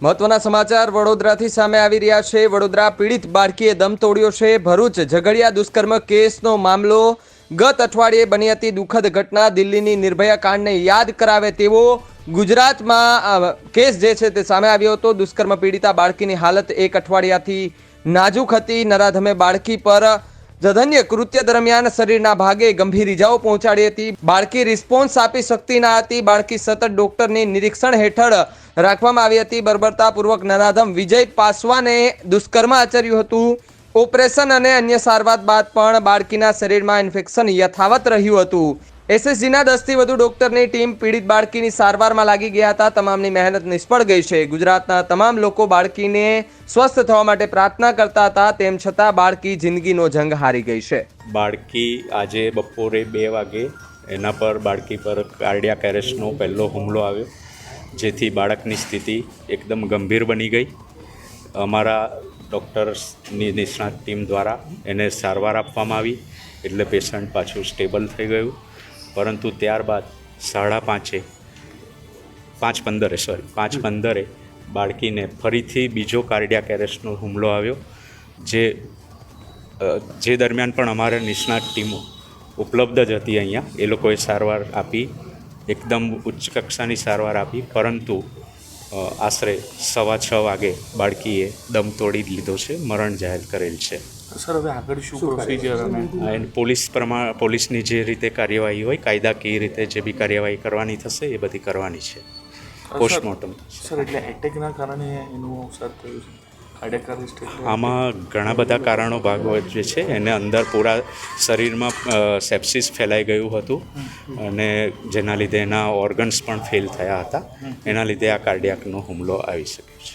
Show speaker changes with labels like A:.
A: મહત્વના સમાચાર વડોદરાથી સામે આવી રહ્યા છે। વડોદરા પીડિત બાળકીએ દમ તોડ્યો છે। ભરૂચ ઝઘડિયા દુષ્કર્મ કેસનો મામલો ગત અઠવાડિયે બની હતી દુઃખદ ઘટના। દિલ્હીની નિર્ભયા કાંડને યાદ કરાવે તેવો ગુજરાતમાં કેસ જે છે તે સામે આવ્યો હતો। દુષ્કર્મ પીડિતા બાળકીની હાલત એક અઠવાડિયાથી નાજુક હતી। નરાધમે બાળકી પર જધન્ય કૃત્ય દરમિયાન શરીરના ભાગે ગંભીર ઇજાઓ પહોંચાડી હતી। બાળકી રિસ્પોન્સ આપી શકતી ન હતી। બાળકી સતત ડોક્ટરની નિરીક્ષણ હેઠળ રાખવામાં આવી હતી। બર્બરતાપૂર્વક નરાધમ વિજય પાસવાને દુષ્કર્મ આચર્યું હતું। ઓપરેશન અને અન્ય સારવાર બાદ પણ બાળકીના શરીરમાં ઇન્ફેક્શન યથાવત રહ્યું હતું। એસએસજીના 10થી વધુ ડોક્ટરની ટીમ પીડિત બાળકીની સારવારમાં લાગી ગયા હતા। તમામની મહેનત નિષ્ફળ ગઈ છે। ગુજરાતના તમામ લોકો બાળકીને સ્વસ્થ થવા માટે પ્રાર્થના કરતા હતા, તેમ છતાં બાળકી જિંદગીનો જંગ હારી ગઈ છે।
B: બાળકી આજે બપોરે 2 વાગે એના પર બાળકી પર કાર્ડિયાક એરેસ્ટનો પહેલો હુમલો આવ્યો, જેથી બાળકની સ્થિતિ એકદમ ગંભીર બની ગઈ। અમારા ડૉક્ટર્સની નિષ્ણાત ટીમ દ્વારા એને સારવાર આપવામાં આવી, એટલે પેશન્ટ પાછું સ્ટેબલ થઈ ગયું। પરંતુ ત્યારબાદ 5:15 બાળકીને ફરીથી બીજો કાર્ડિયાક એરેસ્ટનો હુમલો આવ્યો, જે દરમિયાન પણ અમારા નિષ્ણાત ટીમો ઉપલબ્ધ જ હતી અહીંયા। એ લોકોએ સારવાર આપી, એકદમ ઉચ્ચ કક્ષાની સારવાર આપી, પરંતુ આશરે 6:15 વાગે બાળકીએ દમ તોડી લીધો છે, મરણ જાહેર કરેલ છે।
C: સર, હવે આગળ શું પ્રોસિજર? અને
B: પોલીસની જે રીતે કાર્યવાહી હોય, કાયદાકીય રીતે જે બી કાર્યવાહી કરવાની થશે એ બધી કરવાની છે। પોસ્ટમોર્ટમ
C: સર, એટલે એટેકના કારણે એનું અવસાન થયું છે? કાર્ડિયાક એરેસ્ટ
B: આમાં ઘણા બધા કારણો ભાગ ભજવે છે। એને અંદર પૂરા શરીરમાં સેપ્સિસ ફેલાઈ ગયું હતું, અને જેના લીધે એના ઓર્ગન્સ પણ ફેલ થયા હતા। એના લીધે આ કાર્ડિયાકનો હુમલો આવી શક્યો છે।